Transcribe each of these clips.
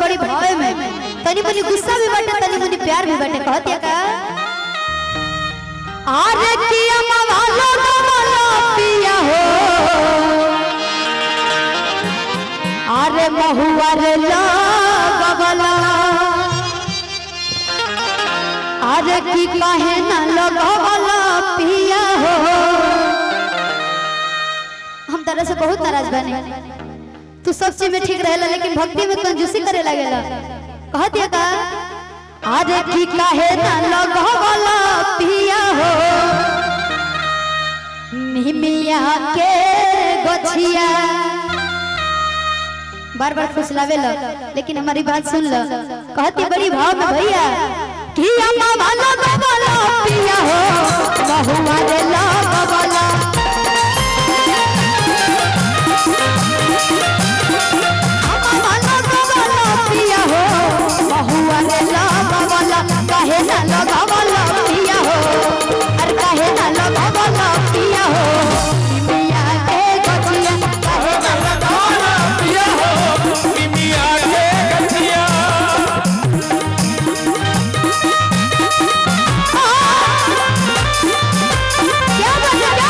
बड़ी भावे में तनी मनी गुस्सा भी बाटे तनी मनी प्यार भी बाटे कहती का आरे किया मवालो मवालो पिया हो आरे महुआ रे लगवला आरे की काहे ना लगवला पिया हो। हम तरह से बहुत नाराज बने तू सब चीज में ठीक रहेला लेकिन भक्ति में कंजूसी करे लगेला कहती का आरे की काहे ना लगवला पिया हो मिमिया के गछिया बार बार फुसलावे लो लेकिन हमारी बात सुन लो कहती बड़ी भाव में भैया कि अम्मा वाला बाबा पिया हो बहुआ रे ला बाबा पिया हो बहुआ रे ला बाबा काहे ना लगावला पिया हो अरे काहे ना लगावला पिया हो मिमिया के गछिया काहे ना लगावला पिया हो मिमिया के गछिया क्या बात है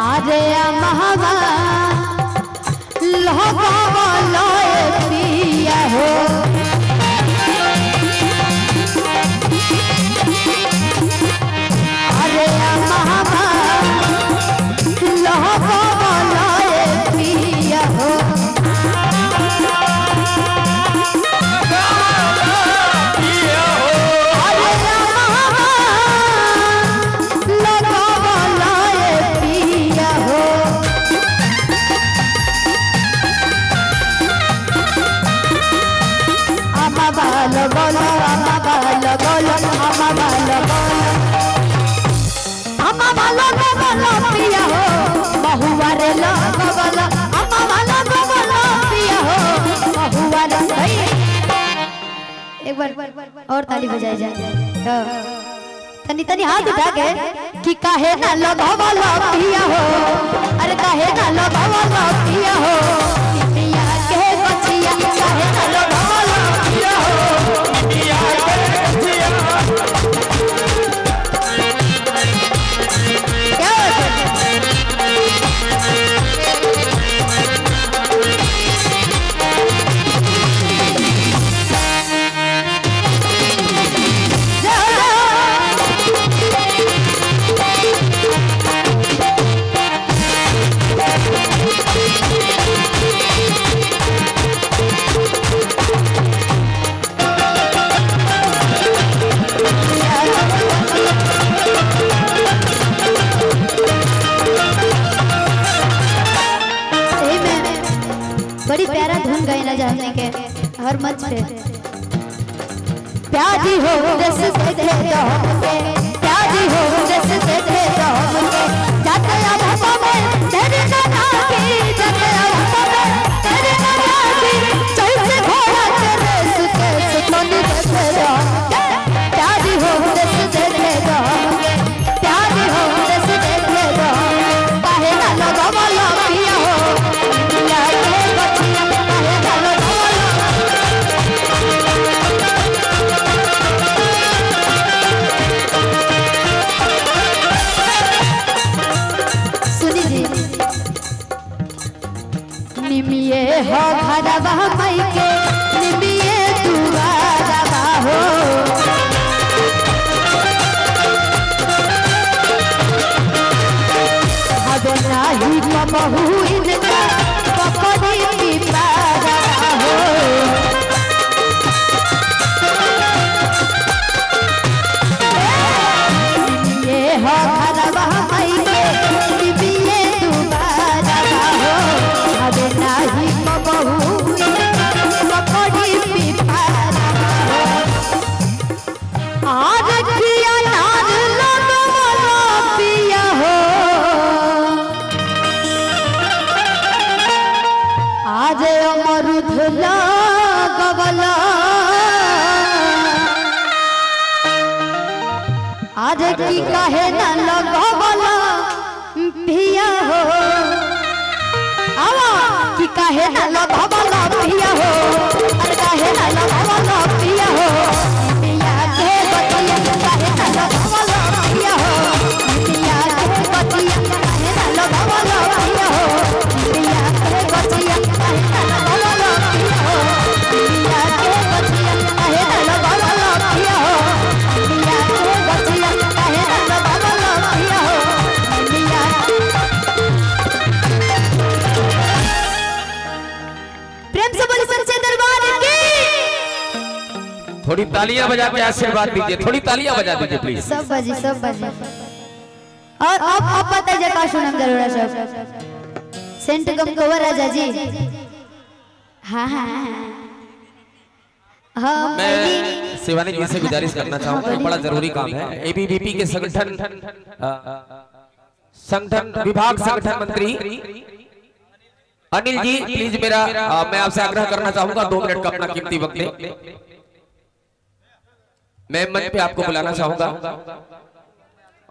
आरे महावा लगावला पिया हो अरे महावा लगावला पिया हो पिया हो बहुआ रे लगवला अम्मा वाला लगवला पिया हो बहुआ रे। एक बार और ताली बजाई जाए तनी तनी हाथ उठा के कि काहे ना लगवला पिया हो अरे काहे ना लगवला पिया हो मिमिया के गछिया काहे ना लगवला पिया हो मिमिया के गछिया बड़ी प्यारा धुन गए ना जाने के हर मंच पे प्यारी हो रस से दे दो प्यारी हो रस से दे दो जाते आधा में तेरे नाना की जाते आधा में तेरे नाना की चल से घोड़ा तेरे सुते सुतोनी दे दो प्यारी हो रस से दे दो प्यारी हो रस से दे दो काहे ना लगावला पिया हो मिमिया के गछिया काहे ना लगावला निमिये हो घरवा मई के निमिये दुआरवा हो अब नाही कबहू इनका पकड़ी पिपारा हो निमिये हो घरवा मई के आज की काहे ना लगवला पिया हो आवा की काहे ना लगवला पिया हो अरे काहे ना लगवला पिया हो पिया के बतिया काहे ना लगवला पिया हो पिया के बतिया काहे ना लगवला पिया हो पिया के बतिया काहे ना लगवला पिया हो पिया के बतिया काहे ना लगवला पिया हो पिया के बतिया काहे ना लगवला पिया हो पिया प्रेम से बोले सच्चे दरबार की थोड़ी तालियां बजा के आशीर्वाद दीजिए, थोड़ी तालियां बजा दीजिए प्लीज। सब बजी और अब पता है जका सुनम जरूर सब सेंट कम कवर राजा जी। हाँ हाँ हाँ मैं शिवानी जी से गुजारिश करना चाहूंगा, बड़ा जरूरी काम है। एबीवीपी के संगठन विभाग संगठन मंत्री अनिल जी प्लीज मेरा मैं आपसे आग्रह करना चाहूंगा 2 मिनट का अपना कीमती वक्त दें। मैं मंच पे आपको बुलाना चाहूंगा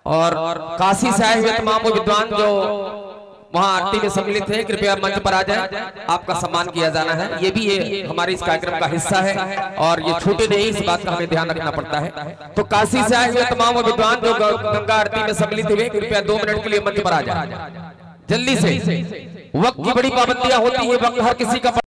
और काशी से आए हुए तमाम विद्वान जो वहां आरती में सम्मिलित है कृपया मंच पर आ जाएं, आपका सम्मान किया जाना है। ये भी हमारे इस कार्यक्रम का हिस्सा है और ये छूटे नहीं, इस बात का हमें ध्यान रखना पड़ता है। तो काशी से आए हुए तमाम विद्वान जो गंगा आरती में सम्मिलित हुए कृपया 2 मिनट के लिए मंच पर आ जाए जल्दी से। वक्त की बड़ी पाबंदियां होती है, वक्त हर किसी का